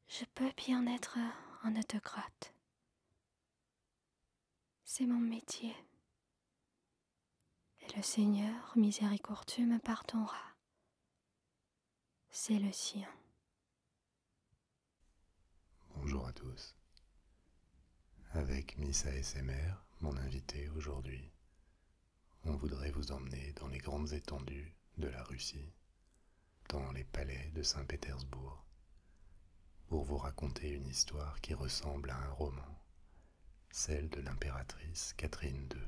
Je peux bien être un autocrate. C'est mon métier. Et le Seigneur miséricordieux me pardonnera. C'est le sien. Bonjour à tous. Avec Miss ASMR, mon invité aujourd'hui, on voudrait vous emmener dans les grandes étendues de la Russie, dans les palais de Saint-Pétersbourg, pour vous raconter une histoire qui ressemble à un roman, celle de l'impératrice Catherine II.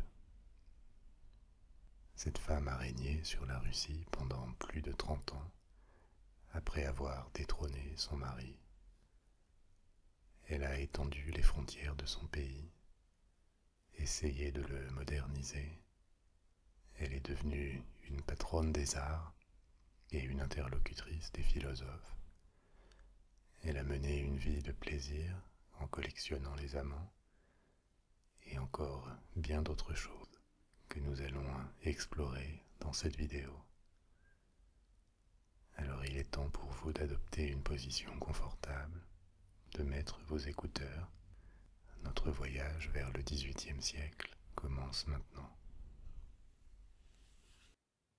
Cette femme a régné sur la Russie pendant plus de 30 ans, après avoir détrôné son mari. Elle a étendu les frontières de son pays, essayé de le moderniser. Elle est devenue une patronne des arts et une interlocutrice des philosophes. Elle a mené une vie de plaisir en collectionnant les amants et encore bien d'autres choses que nous allons explorer dans cette vidéo. Alors il est temps pour vous d'adopter une position confortable, de mettre vos écouteurs. Notre voyage vers le XVIIIe siècle commence maintenant.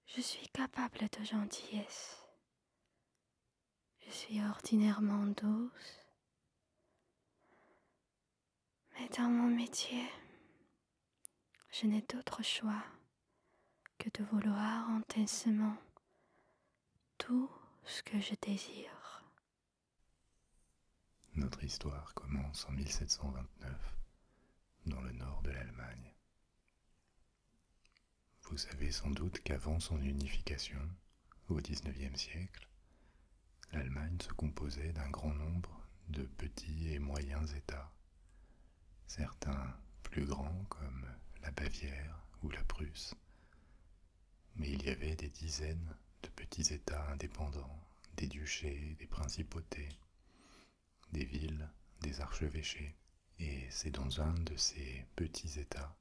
Je suis capable de gentillesse. Je suis ordinairement douce. Mais dans mon métier, je n'ai d'autre choix que de vouloir intensément tout ce que je désire. Notre histoire commence en 1729, dans le nord de l'Allemagne. Vous savez sans doute qu'avant son unification, au XIXe siècle, l'Allemagne se composait d'un grand nombre de petits et moyens États, certains plus grands comme la Bavière ou la Prusse, mais il y avait des dizaines de petits États indépendants, des duchés, des principautés, des villes, des archevêchés, et c'est dans un de ces petits États,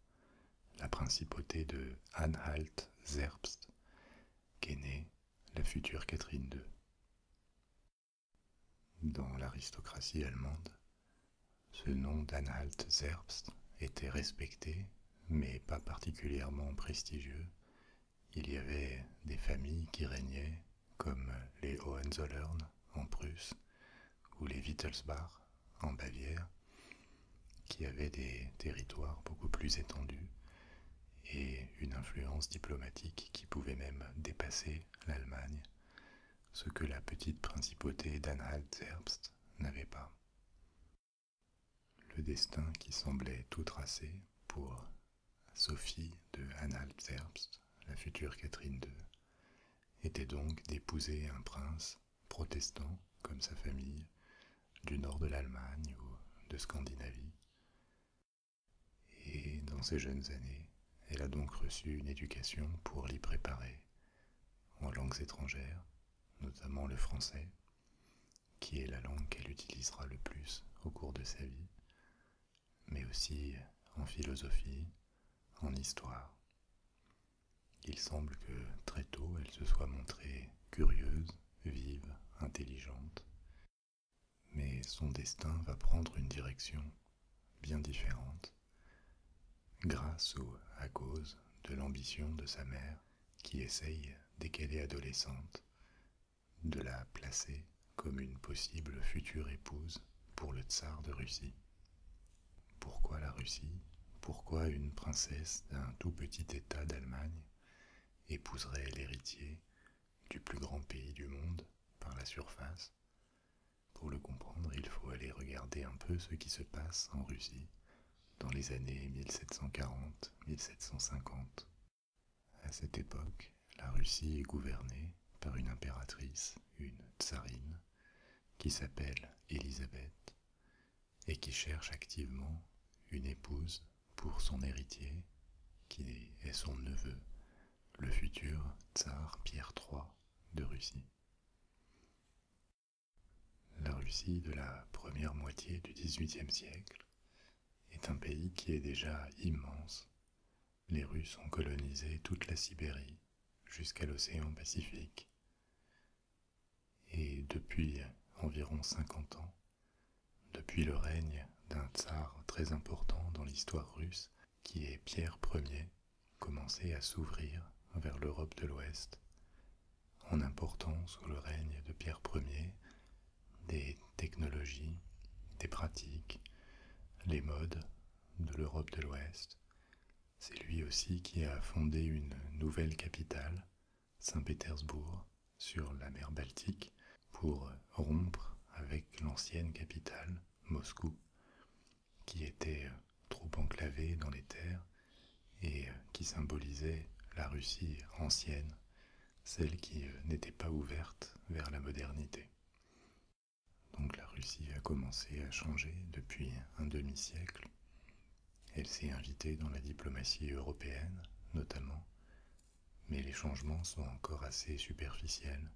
la principauté de Anhalt-Zerbst, qu'est née la future Catherine II. Dans l'aristocratie allemande, ce nom d'Anhalt-Zerbst était respecté, mais pas particulièrement prestigieux. Il y avait des familles qui régnaient, comme les Hohenzollern en Prusse, ou les Wittelsbach en Bavière, qui avaient des territoires beaucoup plus étendus et une influence diplomatique qui pouvait même dépasser l'Allemagne, ce que la petite principauté d'Anhalt-Zerbst n'avait pas. Le destin qui semblait tout tracé pour Sophie de Anhalt-Zerbst, la future Catherine II, était donc d'épouser un prince protestant comme sa famille, du nord de l'Allemagne ou de Scandinavie. Et dans ses jeunes années, elle a donc reçu une éducation pour l'y préparer en langues étrangères, notamment le français, qui est la langue qu'elle utilisera le plus au cours de sa vie, mais aussi en philosophie, en histoire. Il semble que très tôt elle se soit montrée curieuse, vive, intelligente, mais son destin va prendre une direction bien différente, grâce ou à cause de l'ambition de sa mère qui essaye, dès qu'elle est adolescente, de la placer comme une possible future épouse pour le tsar de Russie. Pourquoi la Russie? Pourquoi une princesse d'un tout petit état d'Allemagne épouserait l'héritier du plus grand pays du monde par la surface? Pour le comprendre, il faut aller regarder un peu ce qui se passe en Russie dans les années 1740-1750. À cette époque, la Russie est gouvernée par une impératrice, une tsarine, qui s'appelle Élisabeth et qui cherche activement une épouse pour son héritier, qui est son neveu, le futur tsar Pierre III de Russie. La Russie de la première moitié du XVIIIe siècle est un pays qui est déjà immense. Les Russes ont colonisé toute la Sibérie jusqu'à l'océan Pacifique. Et depuis environ 50 ans, depuis le règne d'un tsar très important dans l'histoire russe, qui est Pierre Ier, commençait à s'ouvrir vers l'Europe de l'Ouest, en important sous le règne de Pierre Ier des technologies, des pratiques, les modes de l'Europe de l'Ouest. C'est lui aussi qui a fondé une nouvelle capitale, Saint-Pétersbourg, sur la mer Baltique, pour rompre avec l'ancienne capitale, Moscou, qui était trop enclavée dans les terres et qui symbolisait la Russie ancienne, celle qui n'était pas ouverte vers la modernité. Donc la Russie a commencé à changer depuis un demi-siècle. Elle s'est invitée dans la diplomatie européenne, notamment, mais les changements sont encore assez superficiels.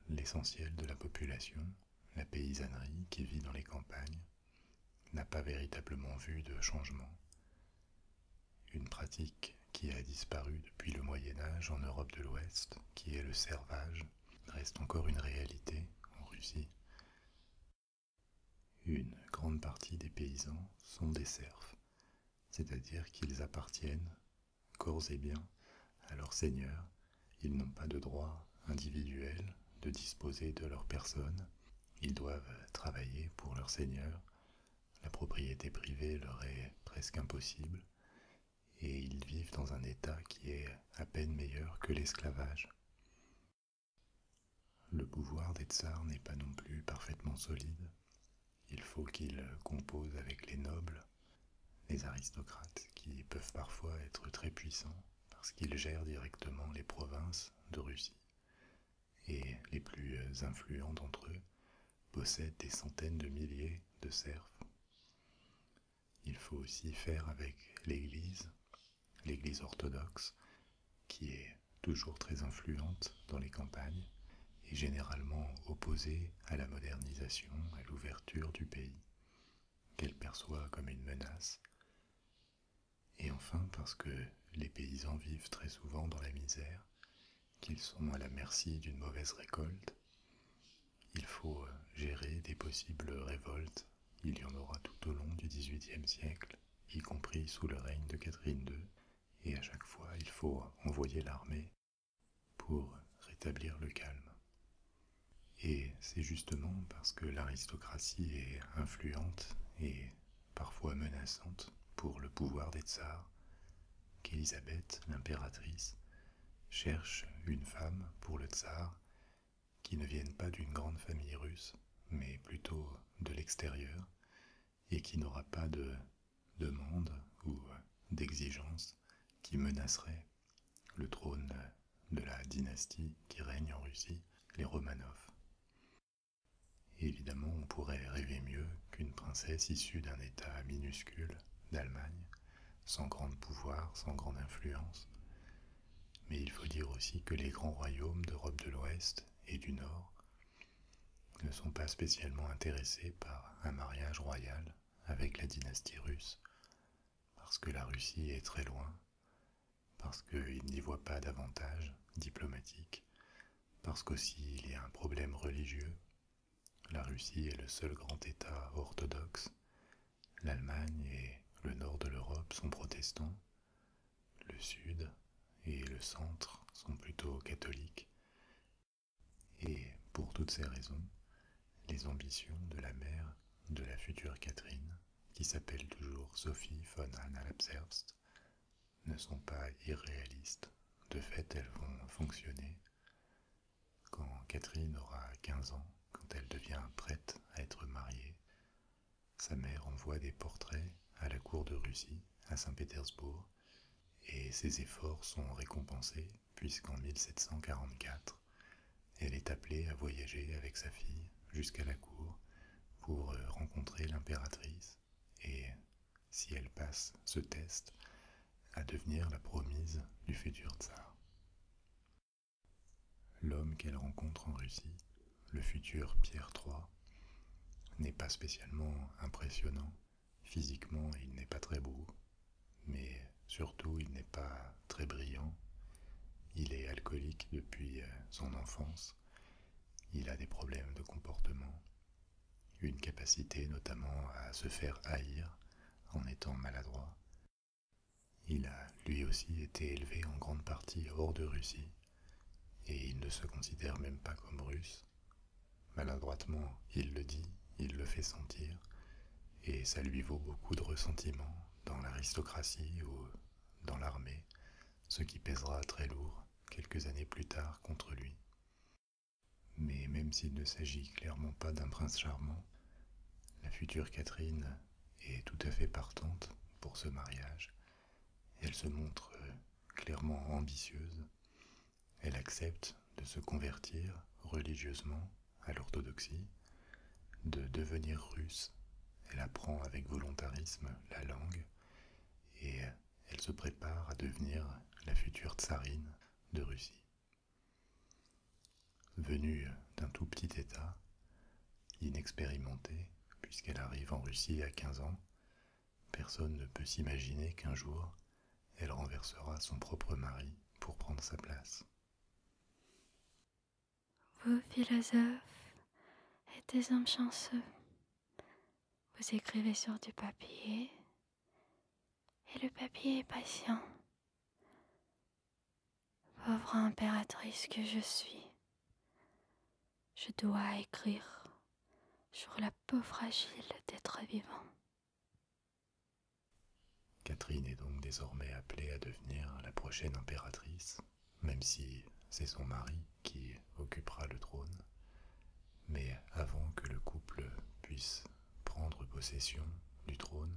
L'essentiel de la population, la paysannerie qui vit dans les campagnes, n'a pas véritablement vu de changement. Une pratique qui a disparu depuis le Moyen-Âge en Europe de l'Ouest, qui est le servage, reste encore une réalité en Russie. Une grande partie des paysans sont des serfs, c'est-à-dire qu'ils appartiennent, corps et biens, à leur seigneur. Ils n'ont pas de droit individuel de disposer de leur personne. Ils doivent travailler pour leur seigneur. La propriété privée leur est presque impossible. Et ils vivent dans un état qui est à peine meilleur que l'esclavage. Le pouvoir des tsars n'est pas non plus parfaitement solide. Il faut qu'ils composent avec les nobles, les aristocrates, qui peuvent parfois être très puissants parce qu'ils gèrent directement les provinces de Russie. Et les plus influents d'entre eux possèdent des centaines de milliers de serfs. Il faut aussi faire avec l'Église orthodoxe, qui est toujours très influente dans les campagnes et généralement opposée à la modernisation, à l'ouverture du pays, qu'elle perçoit comme une menace. Et enfin parce que les paysans vivent très souvent dans la misère, qu'ils sont à la merci d'une mauvaise récolte, il faut gérer des possibles révoltes. Il y en aura tout au long du XVIIIe siècle, y compris sous le règne de Catherine II, et à chaque fois il faut envoyer l'armée pour rétablir le calme. Et c'est justement parce que l'aristocratie est influente et parfois menaçante pour le pouvoir des tsars qu'Élisabeth, l'impératrice, cherche une femme pour le tsar qui ne vienne pas d'une grande famille russe, mais plutôt de l'extérieur, et qui n'aura pas de demande ou d'exigence qui menacerait le trône de la dynastie qui règne en Russie, les Romanov. Et évidemment, on pourrait rêver mieux qu'une princesse issue d'un état minuscule d'Allemagne, sans grand pouvoir, sans grande influence. Mais il faut dire aussi que les grands royaumes d'Europe de l'Ouest et du Nord ne sont pas spécialement intéressés par un mariage royal avec la dynastie russe, parce que la Russie est très loin, parce qu'ils n'y voient pas d'avantage diplomatique, parce qu'aussi il y a un problème religieux. La Russie est le seul grand État orthodoxe. L'Allemagne et le nord de l'Europe sont protestants. Le sud et le centre sont plutôt catholiques. Et pour toutes ces raisons, les ambitions de la mère de la future Catherine, qui s'appelle toujours Sophie von Anhalt-Zerbst, ne sont pas irréalistes. De fait, elles vont fonctionner. Quand Catherine aura 15 ans, quand elle devient prête à être mariée, sa mère envoie des portraits à la cour de Russie, à Saint-Pétersbourg, et ses efforts sont récompensés puisqu'en 1744, elle est appelée à voyager avec sa fille jusqu'à la cour pour rencontrer l'impératrice et, si elle passe ce test, à devenir la promise du futur tsar. L'homme qu'elle rencontre en Russie, le futur Pierre III, n'est pas spécialement impressionnant. Physiquement, il n'est pas très beau, mais surtout, il n'est pas très brillant. Il est alcoolique depuis son enfance. Il a des problèmes de comportement. une capacité notamment à se faire haïr en étant maladroit. Il a lui aussi été élevé en grande partie hors de Russie, et il ne se considère même pas comme russe. Maladroitement, il le dit, il le fait sentir, et ça lui vaut beaucoup de ressentiment dans l'aristocratie ou dans l'armée, ce qui pèsera très lourd quelques années plus tard contre lui. Mais même s'il ne s'agit clairement pas d'un prince charmant, la future Catherine est tout à fait partante pour ce mariage. Elle se montre clairement ambitieuse. Elle accepte de se convertir religieusement à l'orthodoxie, de devenir russe. Elle apprend avec volontarisme la langue et elle se prépare à devenir la future tsarine de Russie. Venue d'un tout petit État, inexpérimentée, puisqu'elle arrive en Russie à 15 ans, personne ne peut s'imaginer qu'un jour, elle renversera son propre mari pour prendre sa place. Vous, philosophes, êtes des hommes chanceux. Vous écrivez sur du papier, et le papier est patient. Pauvre impératrice que je suis, je dois écrire sur la peau fragile d'être vivant. Catherine est donc désormais appelée à devenir la prochaine impératrice, même si c'est son mari qui occupera le trône. Mais avant que le couple puisse prendre possession du trône,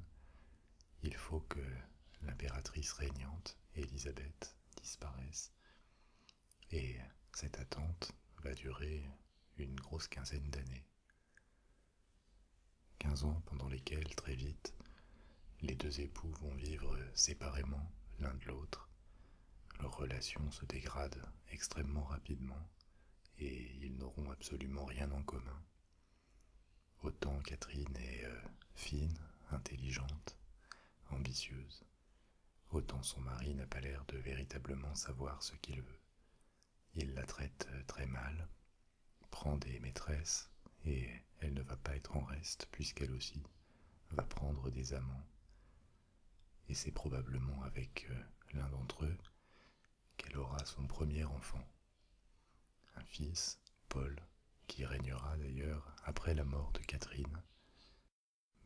il faut que l'impératrice régnante, Élisabeth, disparaisse. Et cette attente va durer une grosse quinzaine d'années. 15 ans pendant lesquels, très vite, les deux époux vont vivre séparément l'un de l'autre. Leur relation se dégrade extrêmement rapidement et ils n'auront absolument rien en commun. Autant Catherine est fine, intelligente, ambitieuse, autant son mari n'a pas l'air de véritablement savoir ce qu'il veut. Il la traite très mal, prend des maîtresses et elle ne va pas être en reste puisqu'elle aussi va prendre des amants. Et c'est probablement avec l'un d'entre eux qu'elle aura son premier enfant, un fils, Paul, qui régnera d'ailleurs après la mort de Catherine,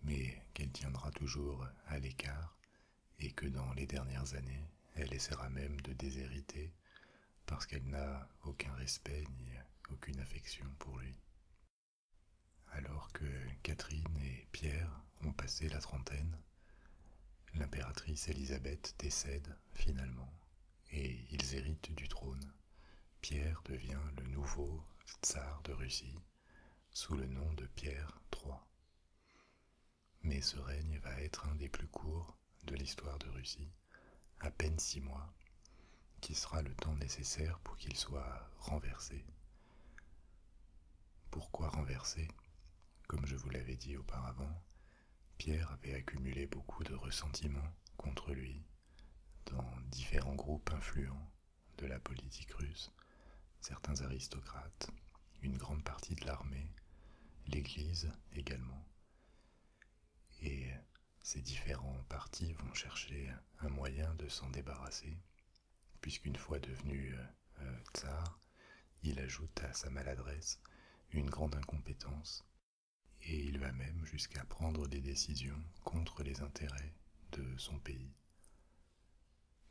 mais qu'elle tiendra toujours à l'écart et que dans les dernières années, elle essaiera même de déshériter parce qu'elle n'a aucun respect ni aucune affection pour lui. Alors que Catherine et Pierre ont passé la trentaine, l'impératrice Élisabeth décède finalement et ils héritent du trône. Pierre devient le nouveau tsar de Russie sous le nom de Pierre III. Mais ce règne va être un des plus courts de l'histoire de Russie, à peine 6 mois, qui sera le temps nécessaire pour qu'il soit renversé. Pourquoi renversé? Comme je vous l'avais dit auparavant, Pierre avait accumulé beaucoup de ressentiments contre lui dans différents groupes influents de la politique russe, certains aristocrates, une grande partie de l'armée, l'Église également. Et ces différents partis vont chercher un moyen de s'en débarrasser, puisqu'une fois devenu tsar, il ajoute à sa maladresse une grande incompétence, et il va même jusqu'à prendre des décisions contre les intérêts de son pays.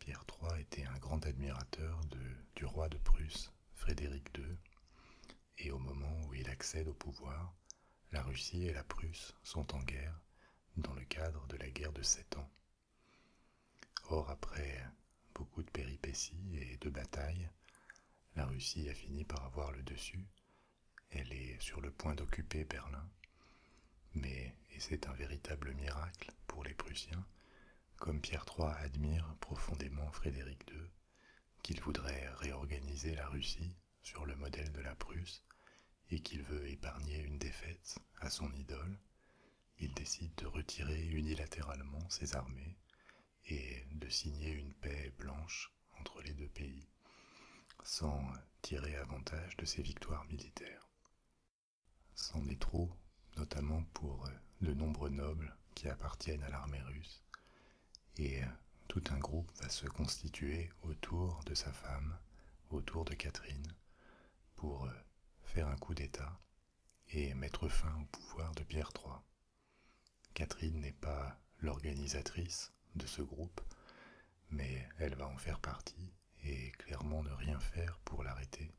Pierre III était un grand admirateur du roi de Prusse, Frédéric II, et au moment où il accède au pouvoir, la Russie et la Prusse sont en guerre dans le cadre de la guerre de 7 ans. Or, après beaucoup de péripéties et de batailles, la Russie a fini par avoir le dessus. Elle est sur le point d'occuper Berlin. Mais, et c'est un véritable miracle pour les Prussiens, comme Pierre III admire profondément Frédéric II, qu'il voudrait réorganiser la Russie sur le modèle de la Prusse et qu'il veut épargner une défaite à son idole, il décide de retirer unilatéralement ses armées et de signer une paix blanche entre les deux pays, sans tirer avantage de ses victoires militaires. C'en est trop notamment pour de nombreux nobles qui appartiennent à l'armée russe, et tout un groupe va se constituer autour de sa femme, autour de Catherine, pour faire un coup d'État et mettre fin au pouvoir de Pierre III. Catherine n'est pas l'organisatrice de ce groupe, mais elle va en faire partie et clairement ne rien faire pour l'arrêter.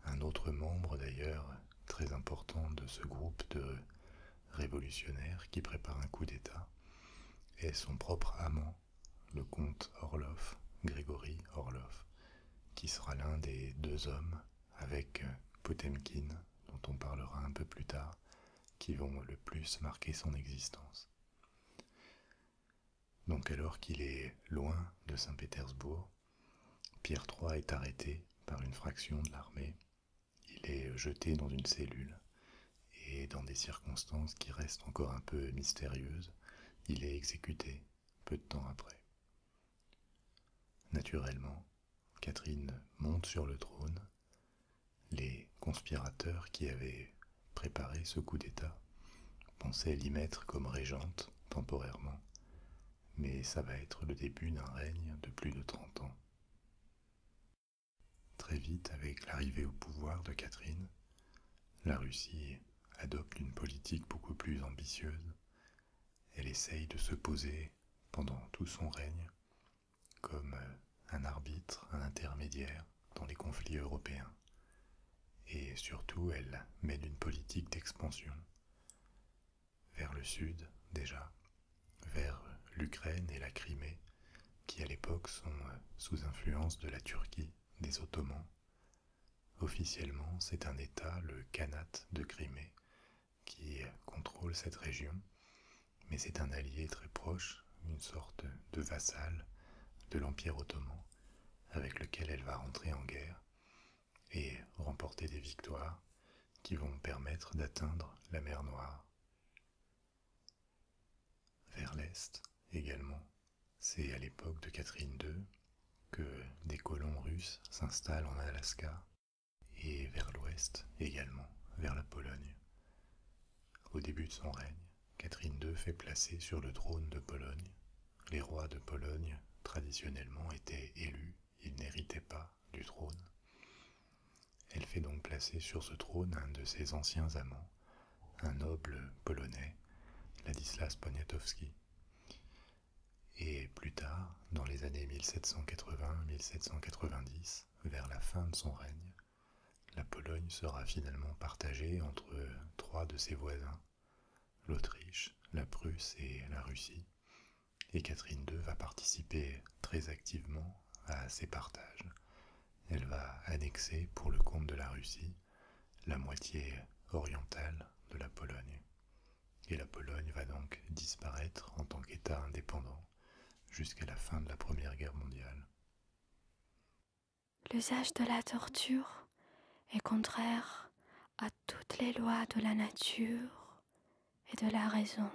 Un autre membre d'ailleurs très important de ce groupe de révolutionnaires qui prépare un coup d'État est son propre amant, le comte Orlov, Grégory Orlov, qui sera l'un des deux hommes avec Potemkin, dont on parlera un peu plus tard, qui vont le plus marquer son existence. Donc alors qu'il est loin de Saint-Pétersbourg, Pierre III est arrêté par une fraction de l'armée. Il est jeté dans une cellule et dans des circonstances qui restent encore un peu mystérieuses, il est exécuté peu de temps après. Naturellement, Catherine monte sur le trône. Les conspirateurs qui avaient préparé ce coup d'État pensaient l'y mettre comme régente temporairement, mais ça va être le début d'un règne de plus de 30 ans. Très vite, avec l'arrivée au pouvoir de Catherine, la Russie adopte une politique beaucoup plus ambitieuse. Elle essaye de se poser pendant tout son règne comme un arbitre, un intermédiaire dans les conflits européens. Et surtout, elle mène une politique d'expansion vers le sud déjà, vers l'Ukraine et la Crimée, qui à l'époque sont sous influence de la Turquie, des Ottomans. Officiellement, c'est un État, le Khanat de Crimée, qui contrôle cette région, mais c'est un allié très proche, une sorte de vassal de l'Empire ottoman, avec lequel elle va rentrer en guerre et remporter des victoires qui vont permettre d'atteindre la mer Noire. Vers l'est également, c'est à l'époque de Catherine II que des colons russes s'installent en Alaska et vers l'ouest également, vers la Pologne. Au début de son règne, Catherine II fait placer sur le trône de Pologne. Les rois de Pologne traditionnellement étaient élus, ils n'héritaient pas du trône. Elle fait donc placer sur ce trône un de ses anciens amants, un noble polonais, Ladislas Poniatowski. Et plus tard, dans les années 1780-1790, vers la fin de son règne, la Pologne sera finalement partagée entre trois de ses voisins, l'Autriche, la Prusse et la Russie. Et Catherine II va participer très activement à ces partages. Elle va annexer, pour le compte de la Russie, la moitié orientale de la Pologne. Et la Pologne va donc disparaître en tant qu'État indépendant jusqu'à la fin de la Première Guerre mondiale. L'usage de la torture est contraire à toutes les lois de la nature et de la raison.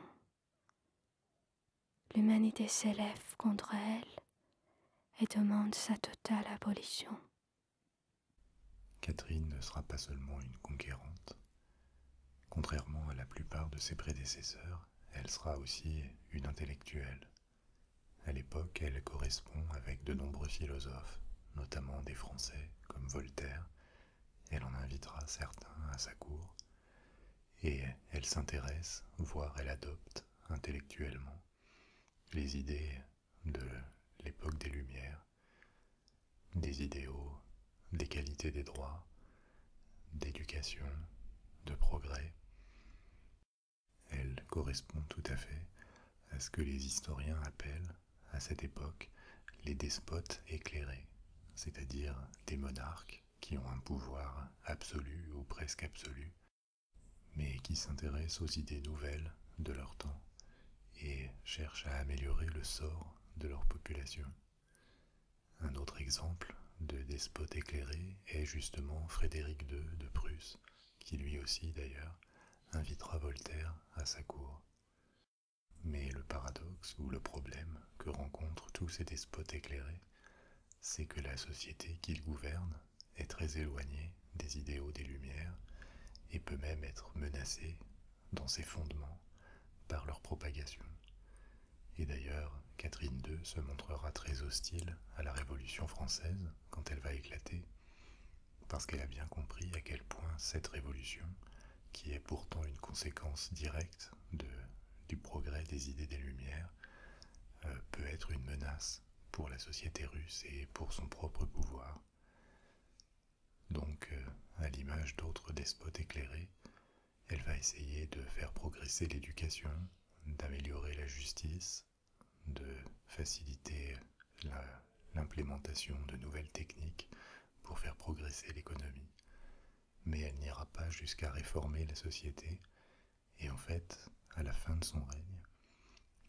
L'humanité s'élève contre elle et demande sa totale abolition. Catherine ne sera pas seulement une conquérante. Contrairement à la plupart de ses prédécesseurs, elle sera aussi une intellectuelle. À l'époque, elle correspond avec de nombreux philosophes, notamment des Français comme Voltaire. Elle en invitera certains à sa cour, et elle s'intéresse, voire elle adopte intellectuellement les idées de l'époque des Lumières, des idéaux d'égalité des droits, d'éducation, de progrès. Elle correspond tout à fait à ce que les historiens appellent, à cette époque, les despotes éclairés, c'est-à-dire des monarques qui ont un pouvoir absolu ou presque absolu, mais qui s'intéressent aux idées nouvelles de leur temps et cherchent à améliorer le sort de leur population. Un autre exemple de despote éclairé est justement Frédéric II de Prusse, qui lui aussi d'ailleurs invitera Voltaire à sa cour. Mais le paradoxe ou le problème que rencontrent tous ces despotes éclairés, c'est que la société qu'ils gouvernent est très éloignée des idéaux des Lumières et peut même être menacée dans ses fondements par leur propagation. Et d'ailleurs, Catherine II se montrera très hostile à la Révolution française quand elle va éclater, parce qu'elle a bien compris à quel point cette révolution, qui est pourtant une conséquence directe du progrès des idées des Lumières, peut être une menace pour la société russe et pour son propre pouvoir. Donc, à l'image d'autres despotes éclairés, elle va essayer de faire progresser l'éducation, d'améliorer la justice, de faciliter l'implémentation de nouvelles techniques pour faire progresser l'économie. Mais elle n'ira pas jusqu'à réformer la société, et en fait, à la fin de son règne,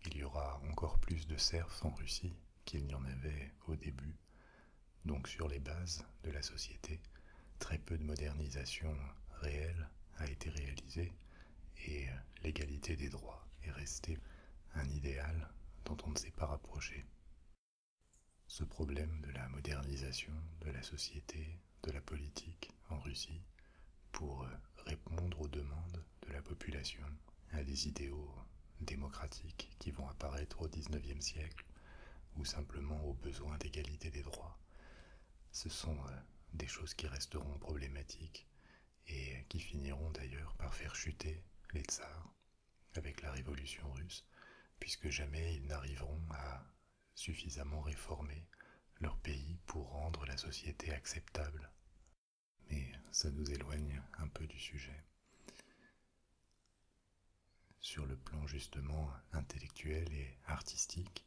il y aura encore plus de serfs en Russie qu'il n'y en avait au début. Donc sur les bases de la société, très peu de modernisation réelle a été réalisée et l'égalité des droits est restée un idéal dont on ne s'est pas rapproché. Ce problème de la modernisation de la société, de la politique en Russie, pour répondre aux demandes de la population, à des idéaux démocratiques qui vont apparaître au XIXe siècle, ou simplement aux besoins d'égalité des droits, ce sont des choses qui resteront problématiques et qui finiront d'ailleurs par faire chuter les tsars avec la révolution russe, puisque jamais ils n'arriveront à suffisamment réformer leur pays pour rendre la société acceptable. Mais ça nous éloigne un peu du sujet. Sur le plan justement intellectuel et artistique,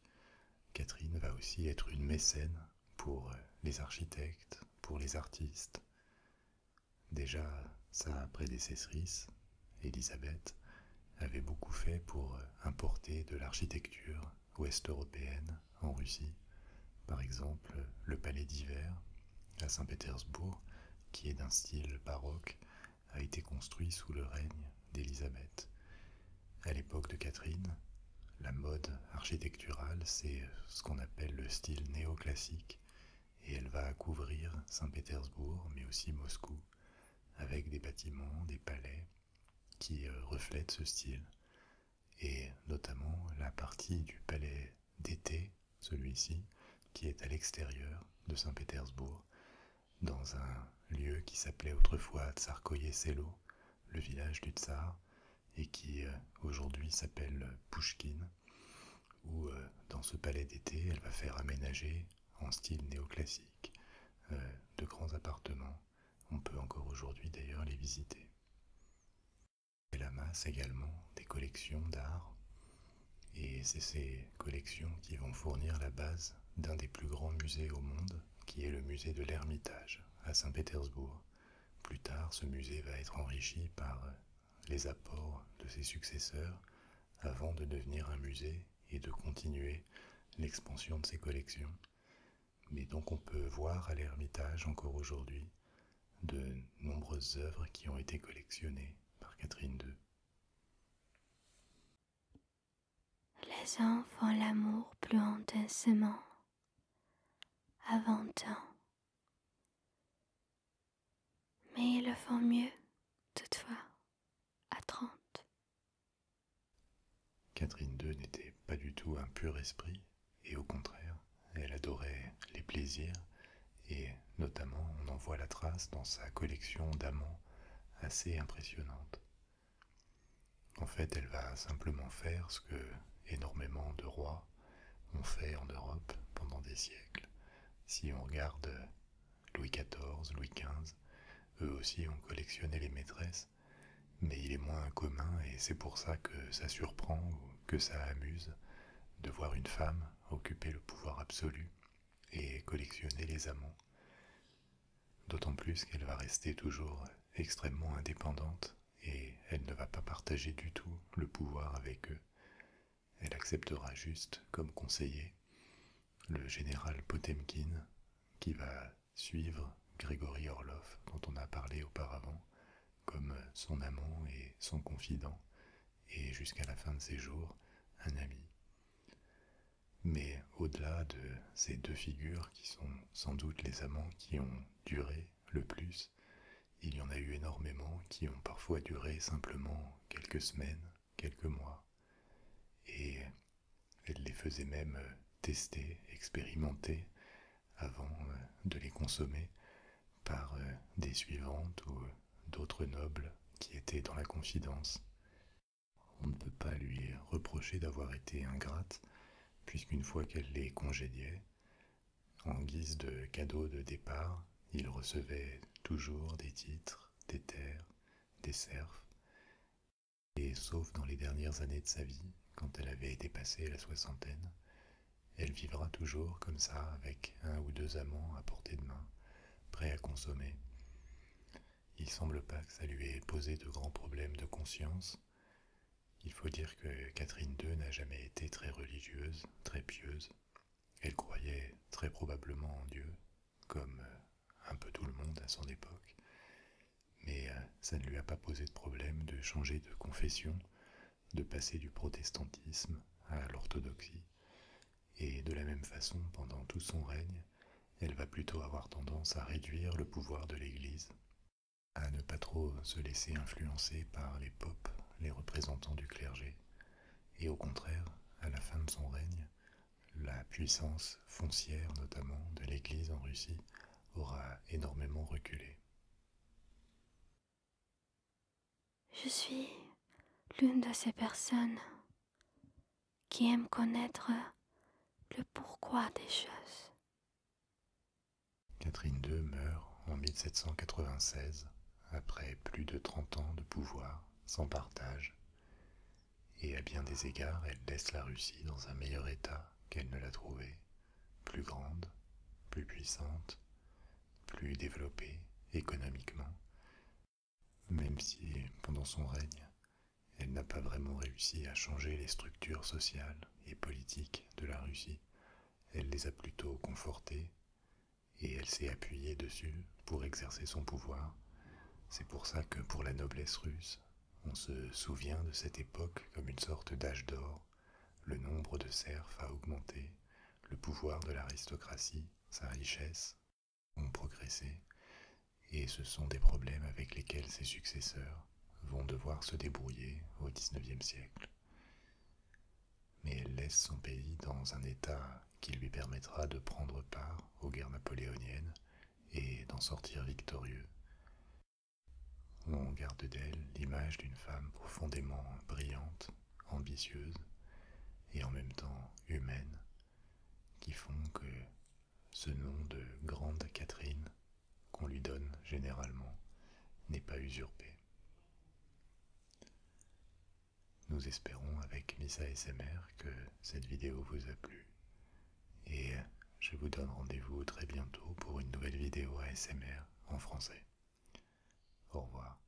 Catherine va aussi être une mécène pour les architectes, pour les artistes. Déjà, sa prédécessrice, Élisabeth, avait beaucoup fait pour importer de l'architecture ouest-européenne en Russie. Par exemple, le palais d'hiver à Saint-Pétersbourg, qui est d'un style baroque, a été construit sous le règne d'Élisabeth. À l'époque de Catherine, la mode architecturale, c'est ce qu'on appelle le style néoclassique, et elle va couvrir Saint-Pétersbourg, mais aussi Moscou, avec des bâtiments, des palais qui reflètent ce style. Et notamment la partie du palais d'été, celui-ci, qui est à l'extérieur de Saint-Pétersbourg, dans un lieu qui s'appelait autrefois Tsarskoye Selo, le village du tsar, et qui aujourd'hui s'appelle Pouchkine, où dans ce palais d'été, elle va faire aménager en style néoclassique de grands appartements. On peut encore aujourd'hui d'ailleurs les visiter. Elle amasse également des collections d'art, et c'est ces collections qui vont fournir la base d'un des plus grands musées au monde, qui est le musée de l'Ermitage à Saint-Pétersbourg. Plus tard, ce musée va être enrichi par les apports de ses successeurs avant de devenir un musée et de continuer l'expansion de ses collections. Mais donc on peut voir à l'Ermitage encore aujourd'hui de nombreuses œuvres qui ont été collectionnées par Catherine II. Les uns font l'amour plus intensément à 20 ans, mais ils le font mieux, toutefois, à 30. Catherine II n'était pas du tout un pur esprit, et au contraire, elle adorait les plaisirs, et notamment on en voit la trace dans sa collection d'amants assez impressionnante. En fait, elle va simplement faire ce que énormément de rois ont fait en Europe pendant des siècles. Si on regarde Louis XIV, Louis XV, eux aussi ont collectionné les maîtresses, mais il est moins commun et c'est pour ça que ça surprend ou que ça amuse de voir une femme occuper le pouvoir absolu et collectionner les amants. D'autant plus qu'elle va rester toujours extrêmement indépendante et elle ne va pas partager du tout le pouvoir avec eux. Elle acceptera juste comme conseiller le général Potemkin qui va suivre Grégory Orlov dont on a parlé auparavant comme son amant et son confident et jusqu'à la fin de ses jours un ami. Mais au-delà de ces deux figures qui sont sans doute les amants qui ont duré le plus, il y en a a eu énormément qui ont parfois duré simplement quelques semaines, quelques mois, et elle les faisait même tester, expérimenter avant de les consommer par des suivantes ou d'autres nobles qui étaient dans la confidence. On ne peut pas lui reprocher d'avoir été ingrate, puisqu'une fois qu'elle les congédiait, en guise de cadeau de départ, il recevait toujours des titres, des terres, des serfs, et sauf dans les dernières années de sa vie, quand elle avait dépassé la soixantaine, elle vivra toujours comme ça, avec un ou deux amants à portée de main, prêts à consommer. Il semble pas que ça lui ait posé de grands problèmes de conscience. Il faut dire que Catherine II n'a jamais été très religieuse, très pieuse. Elle croyait très probablement en Dieu, comme un peu tout le monde à son époque, mais ça ne lui a pas posé de problème de changer de confession, de passer du protestantisme à l'orthodoxie, et de la même façon, pendant tout son règne, elle va plutôt avoir tendance à réduire le pouvoir de l'Église, à ne pas trop se laisser influencer par les popes, les représentants du clergé, et au contraire, à la fin de son règne, la puissance foncière notamment de l'Église en Russie aura énormément reculé. Je suis l'une de ces personnes qui aiment connaître le pourquoi des choses. Catherine II meurt en 1796, après plus de 30 ans de pouvoir, sans partage, et à bien des égards, elle laisse la Russie dans un meilleur état qu'elle ne l'a trouvé, plus grande, plus puissante, plus développée économiquement, même si, pendant son règne, elle n'a pas vraiment réussi à changer les structures sociales et politiques de la Russie. Elle les a plutôt confortées et elle s'est appuyée dessus pour exercer son pouvoir. C'est pour ça que pour la noblesse russe, on se souvient de cette époque comme une sorte d'âge d'or. Le nombre de serfs a augmenté, le pouvoir de l'aristocratie, sa richesse ont progressé, et ce sont des problèmes avec lesquels ses successeurs vont devoir se débrouiller au XIXe siècle. Mais elle laisse son pays dans un état qui lui permettra de prendre part aux guerres napoléoniennes et d'en sortir victorieux. On garde d'elle l'image d'une femme profondément brillante, ambitieuse et en même temps humaine, qui font que ce nom de Grande Catherine qu'on lui donne généralement n'est pas usurpé. Nous espérons avec Missa SMR que cette vidéo vous a plu et je vous donne rendez-vous très bientôt pour une nouvelle vidéo ASMR en français. Au revoir.